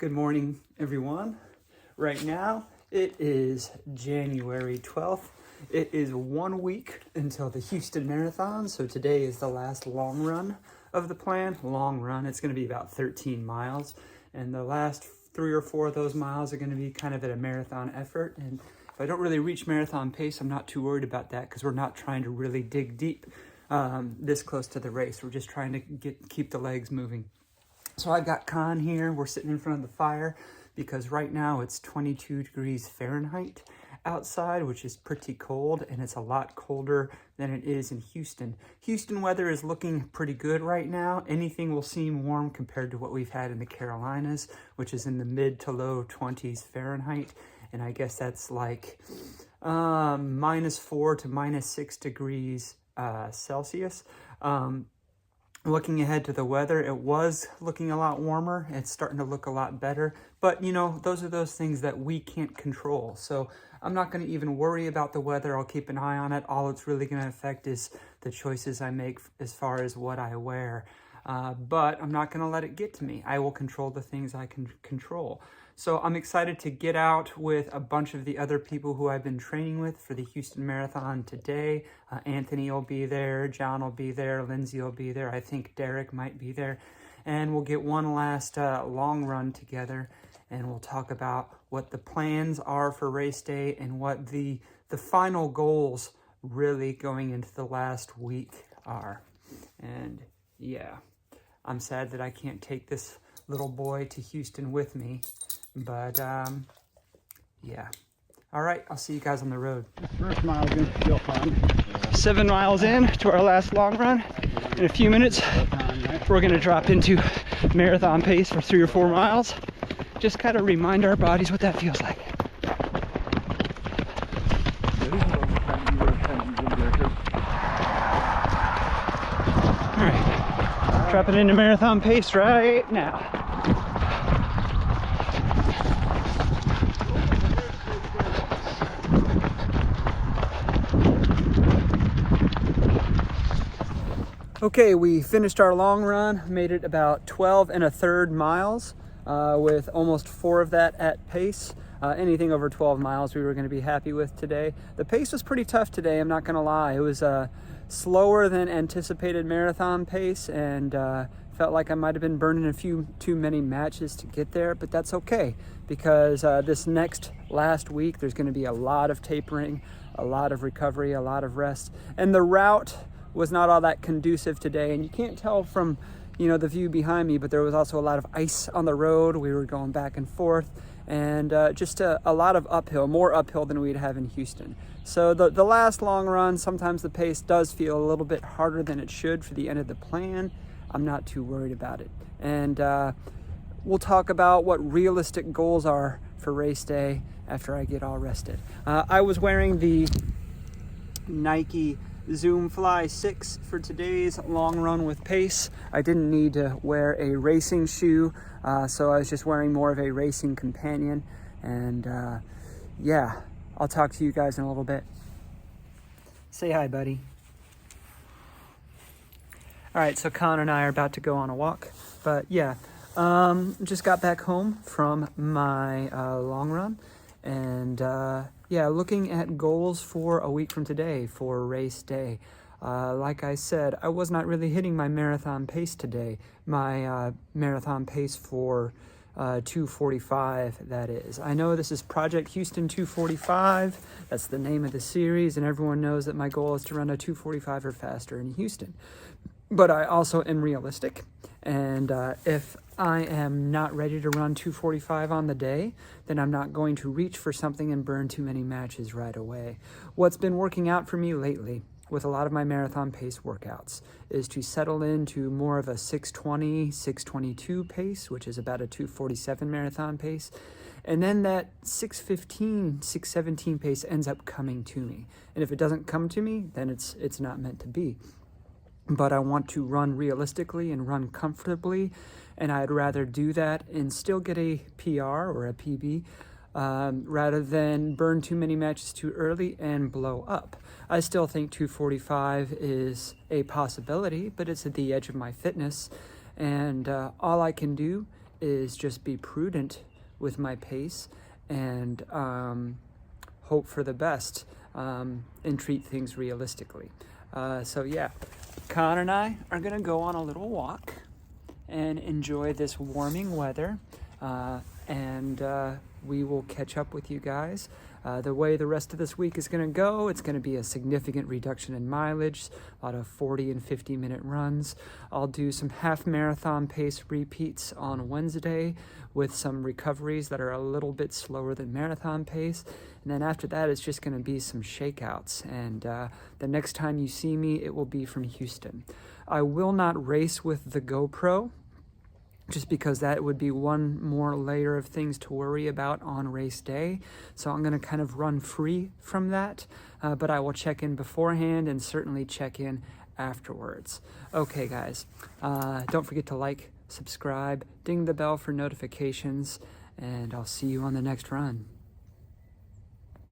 Good morning, everyone. Right now, it is January 12th. It is 1 week until the Houston Marathon, so today is the last long run of the plan. Long run, it's going to be about 13 miles, and the last 3 or 4 of those miles are going to be kind of at a marathon effort. And if I don't really reach marathon pace, I'm not too worried about that because we're not trying to really dig deep this close to the race. We're just trying to keep the legs moving. So I've got Con here. We're sitting in front of the fire because right now it's 22 degrees Fahrenheit outside, which is pretty cold, and it's a lot colder than it is in Houston. Houston weather is looking pretty good right now. Anything will seem warm compared to what we've had in the Carolinas, which is in the mid to low 20s Fahrenheit. And I guess that's like -4 to -6 degrees Celsius. Looking ahead to the weather, it was looking a lot warmer. It's starting to look a lot better. But, you know, those are those things that we can't control. So I'm not going to even worry about the weather. I'll keep an eye on it. All it's really going to affect is the choices I make as far as what I wear. But I'm not going to let it get to me. I will control the things I can control. So I'm excited to get out with a bunch of the other people who I've been training with for the Houston Marathon today. Anthony will be there, John will be there, Lindsay will be there, I think Derek might be there. And we'll get one last long run together, and we'll talk about what the plans are for race day and what the final goals really going into the last week are. And yeah, I'm sad that I can't take this little boy to Houston with me. But, yeah. All right, I'll see you guys on the road. First mile is going to feel fun. 7 miles in to our last long run. In a few minutes, we're going to drop into marathon pace for 3 or 4 miles. Just kind of remind our bodies what that feels like. All right, dropping into marathon pace right now. Okay, we finished our long run, made it about 12 1/3 miles with almost 4 of that at pace. Anything over 12 miles we were going to be happy with today. The pace was pretty tough today, I'm not going to lie. It was slower than anticipated marathon pace, and felt like I might have been burning a few too many matches to get there, but that's okay because this last week there's going to be a lot of tapering, a lot of recovery, a lot of rest, and the route was not all that conducive today. And you can't tell from, you know, the view behind me, but there was also a lot of ice on the road. We were going back and forth, and just a lot of uphill, more uphill than we'd have in Houston. So the last long run, sometimes the pace does feel a little bit harder than it should for the end of the plan. I'm not too worried about it. And we'll talk about what realistic goals are for race day after I get all rested. I was wearing the Nike Zoom Fly 6 for today's long run with pace. I didn't need to wear a racing shoe, so I was just wearing more of a racing companion. And yeah, I'll talk to you guys in a little bit. Say hi, buddy. All right, so Con and I are about to go on a walk, but yeah, just got back home from my long run, and yeah, looking at goals for a week from today for race day. Like I said, I was not really hitting my marathon pace today. My marathon pace for 245, that is. I know this is Project Houston 245. That's the name of the series, and everyone knows that my goal is to run a 245 or faster in Houston. But I also am realistic, and if I am not ready to run 245 on the day, then I'm not going to reach for something and burn too many matches right away. What's been working out for me lately with a lot of my marathon pace workouts is to settle into more of a 620, 622 pace, which is about a 247 marathon pace. And then that 615, 617 pace ends up coming to me. And if it doesn't come to me, then it's not meant to be. But I want to run realistically and run comfortably, and I'd rather do that and still get a PR or a PB rather than burn too many matches too early and blow up. I still think 245 is a possibility, but it's at the edge of my fitness, and all I can do is just be prudent with my pace and hope for the best and treat things realistically. So yeah, Con and I are gonna go on a little walk and enjoy this warming weather, and we will catch up with you guys. The way the rest of this week is going to go, it's going to be a significant reduction in mileage, a lot of 40 and 50-minute runs. I'll do some half marathon pace repeats on Wednesday with some recoveries that are a little bit slower than marathon pace. And then after that, it's just going to be some shakeouts. And the next time you see me, it will be from Houston. I will not race with the GoPro, just because that would be one more layer of things to worry about on race day. So I'm going to kind of run free from that, but I will check in beforehand and certainly check in afterwards. Okay, guys, don't forget to like, subscribe, ding the bell for notifications, and I'll see you on the next run.